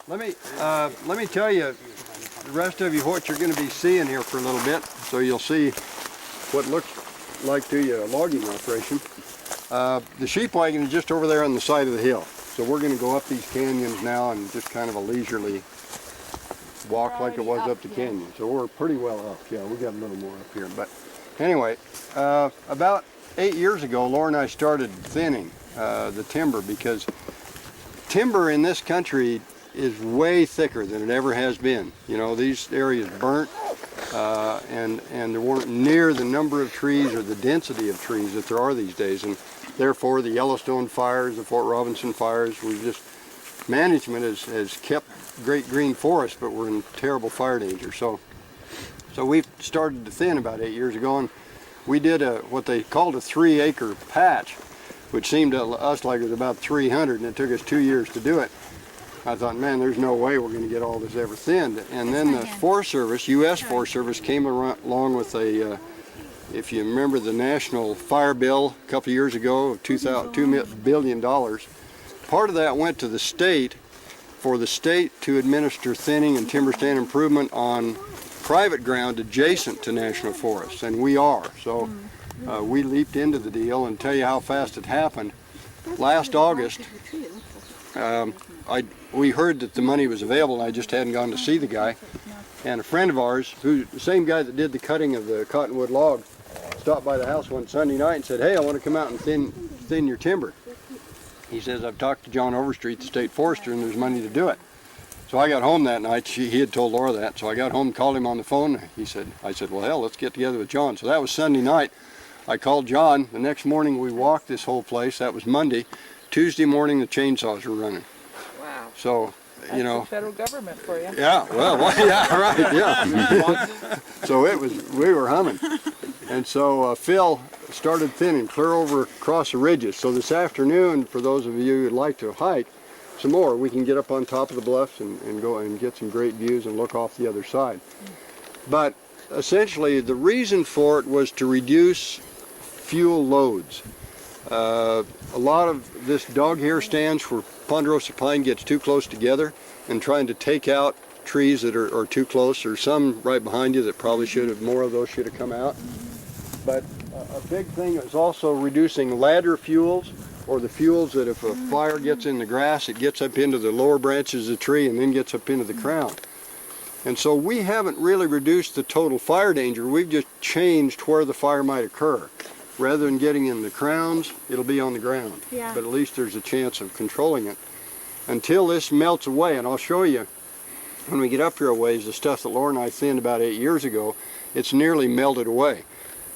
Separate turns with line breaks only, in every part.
Let me tell you, the rest of you, what you're going to be seeing here for a little bit, so you'll see what looks like to you a logging operation. The sheep wagon is just over there on the side of the hill. So we're going to go up these canyons now and just kind of a leisurely walk like it was up the canyon. So we're pretty well up. Yeah, we got a little more up here. But anyway, about 8 years ago, Laura and I started thinning the timber, because timber in this country is way thicker than it ever has been. You know, these areas burnt, and there weren't near the number of trees or the density of trees that there are these days. And therefore, the Yellowstone fires, the Fort Robinson fires, management has kept great green forests, but we're in terrible fire danger. So we started to thin about 8 years ago, and we did what they called a 3-acre patch, which seemed to us like it was about 300, and it took us 2 years to do it. I thought, man, there's no way we're going to get all this ever thinned. And then the Forest Service, U.S. Forest Service, came along with a, if you remember the National Fire Bill a couple of years ago of $2 billion. Part of that went to the state for the state to administer thinning and timber stand improvement on private ground adjacent to national forests, and we are. So we leaped into the deal, and tell you how fast it happened. Last August, we heard that the money was available, and I just hadn't gone to see the guy. And a friend of ours, the same guy that did the cutting of the cottonwood log, stopped by the house one Sunday night and said, "Hey, I want to come out and thin your timber." He says, "I've talked to John Overstreet, the state forester, and there's money to do it." So I got home that night. He had told Laura that. So I got home, called him on the phone. I said, "Well, hell, let's get together with John." So that was Sunday night. I called John. The next morning we walked this whole place. That was Monday. Tuesday morning the chainsaws were running.
Wow.
So, you know.
That's the federal government for you.
Yeah, well, yeah, right, yeah. So we were humming. And so Phil started thinning clear over across the ridges. So this afternoon, for those of you who'd like to hike some more, we can get up on top of the bluffs and go and get some great views and look off the other side. But essentially, the reason for it was to reduce fuel loads. A lot of this dog hair stands where ponderosa pine gets too close together, and trying to take out trees that are too close, or some right behind you that probably should have, more of those should have come out. But a big thing is also reducing ladder fuels, or the fuels that if a fire gets in the grass, it gets up into the lower branches of the tree and then gets up into the crown. And so we haven't really reduced the total fire danger, we've just changed where the fire might occur. Rather than getting in the crowns, it'll be on the ground.
Yeah.
But at least there's a chance of controlling it. Until this melts away, and I'll show you when we get up here a ways, the stuff that Laura and I thinned about 8 years ago, it's nearly melted away.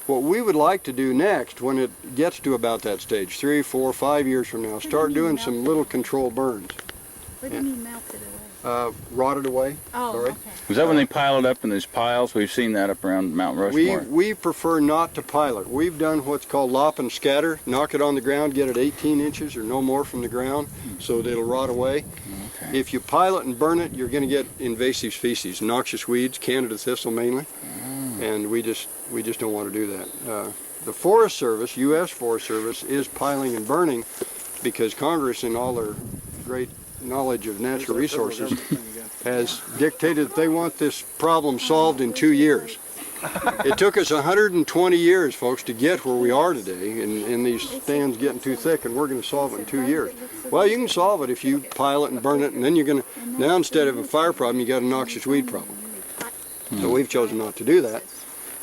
What we would like to do next, when it gets to about that stage, 3, 4, 5 years from now, start doing some little controlled burns.
What do you mean melted away?
Rotted away.
Oh,
sorry.
okay.
Is that when they pile it up in these piles? We've seen that up around Mount Rushmore.
We prefer not to pile it. We've done what's called lop and scatter, knock it on the ground, get it 18 inches or no more from the ground so that it'll rot away.
Okay.
If you pile it and burn it, you're going to get invasive species, noxious weeds, Canada thistle mainly, and we just don't want to do that. The Forest Service, U.S. Forest Service, is piling and burning because Congress, in all their great knowledge of natural resources, has dictated that they want this problem solved in 2 years. It took us 120 years, folks, to get where we are today, and these stands getting too thick, and we're going to solve it in 2 years. Well, you can solve it if you pile it and burn it, and then you're going to, now instead of a fire problem, you got a noxious weed problem. So we've chosen not to do that.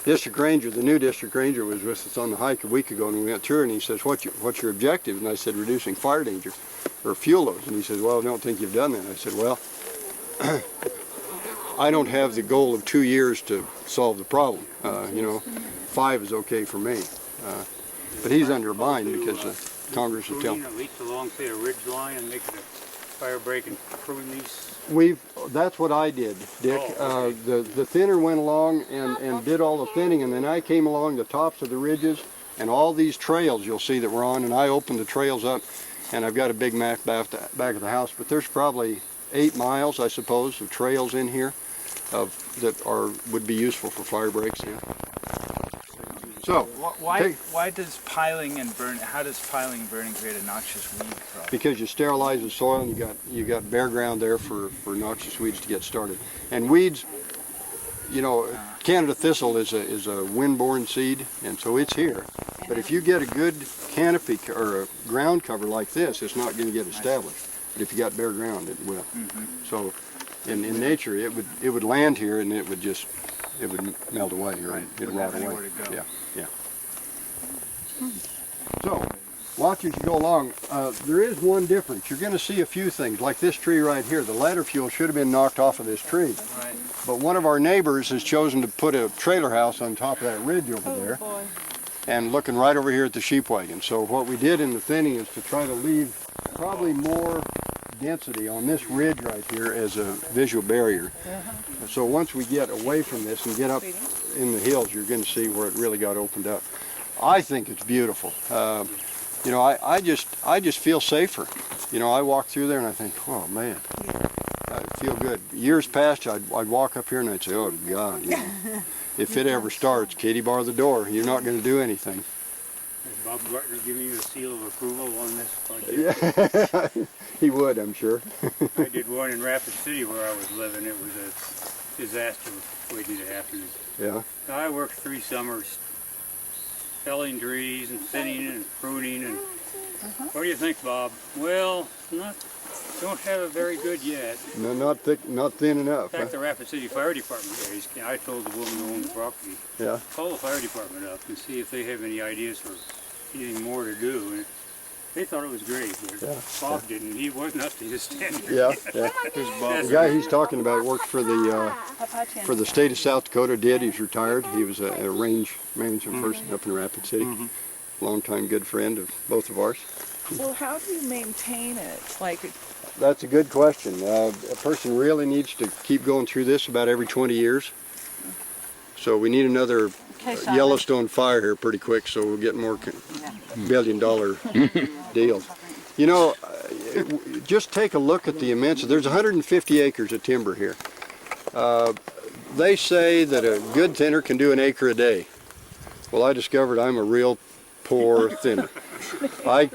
District Ranger, the new District Ranger, was with us on the hike a week ago, and we went through, and he says, what's your objective? And I said, reducing fire danger, or fuel loads. And he says, well, I don't think you've done that. I said, well, I don't have the goal of 2 years to solve the problem. 5 is okay for me. But he's undermined because Congress is telling him.
At least along, say, a ridge line and make it a fire break and prune these.
That's what I did, Dick. The thinner went along and did all the thinning, and then I came along the tops of the ridges and all these trails you'll see that we're on, and I opened the trails up, and I've got a big map back of the house, but there's probably 8 miles, I suppose, of trails in here that would be useful for fire breaks. Yeah. So,
Why does piling and burn? How does piling and burning create a noxious weed problem?
because you sterilize the soil and you got bare ground there for noxious weeds to get started. And weeds, you know, Canada thistle is a wind-borne seed, and so it's here. But if you get a good canopy or a ground cover like this, it's not going to get established. But if you got bare ground, it will. So, in nature, it would land here and it would melt away or it'd rot away.
Anywhere to go.
Yeah, yeah. So, watch as you go along. There is one difference. You're going to see a few things, like this tree right here. The ladder fuel should have been knocked off of this tree.
Right.
But one of our neighbors has chosen to put a trailer house on top of that ridge over there,
Boy.
and looking right over here at the sheep wagon. So what we did in the thinning is to try to leave probably more density on this ridge right here as a visual barrier. So once we get away from this and get up in the hills, you're going to see where it really got opened up. I think it's beautiful. You know, I just feel safer. You know, I walk through there and I think, oh man, I feel good. Years past, I'd walk up here and I'd say, oh God, you know, if it ever starts, Katie, bar the door. You're not going to do anything.
Has Bob Gartner giving you a seal of approval on this project?
Yeah, he would, I'm sure.
I did one in Rapid City where I was living. It was a disaster waiting to happen.
Yeah.
I worked 3 summers felling trees and thinning and pruning. And what do you think, Bob? Well, don't have it very good yet.
No, not thick, not thin enough.
In fact, the Rapid City Fire Department guys, I told the woman who owned the property,
Yeah.
call the fire department up and see if they have any ideas for anything more to do. And they thought it was great, but
Yeah.
Bob didn't. He wasn't up to his standard.
Yeah, yeah.
That's
The guy he's talking about worked for the state of South Dakota. He's retired. He was a range management person up in Rapid City. Longtime good friend of both of ours.
Well, how do you maintain it? Like,
That's a good question. A person really needs to keep going through this about every 20 years. So we need another Yellowstone fire here pretty quick, so we'll get more billion-dollar deals. You know, just take a look at the immense. There's 150 acres of timber here. They say that a good thinner can do an acre a day. Well, I discovered I'm a real poor thinner. I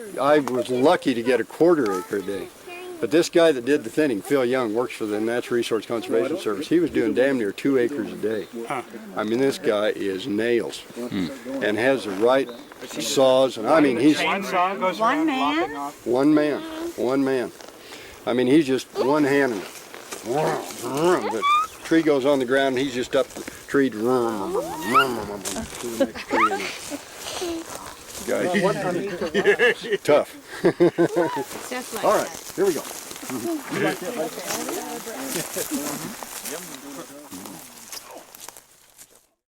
was lucky to get a quarter acre a day. But this guy that did the thinning, Phil Young, works for the Natural Resource Conservation Service. He was doing damn near 2 acres a day. I mean, this guy is nails and has the right saws. And I mean, he's
One man?
one man. I mean, he's just one hand. And the tree goes on the ground, and he's just up the tree to the next tree. Guy, tough.
Just like
All right,
that.
here we go.
You like it like that?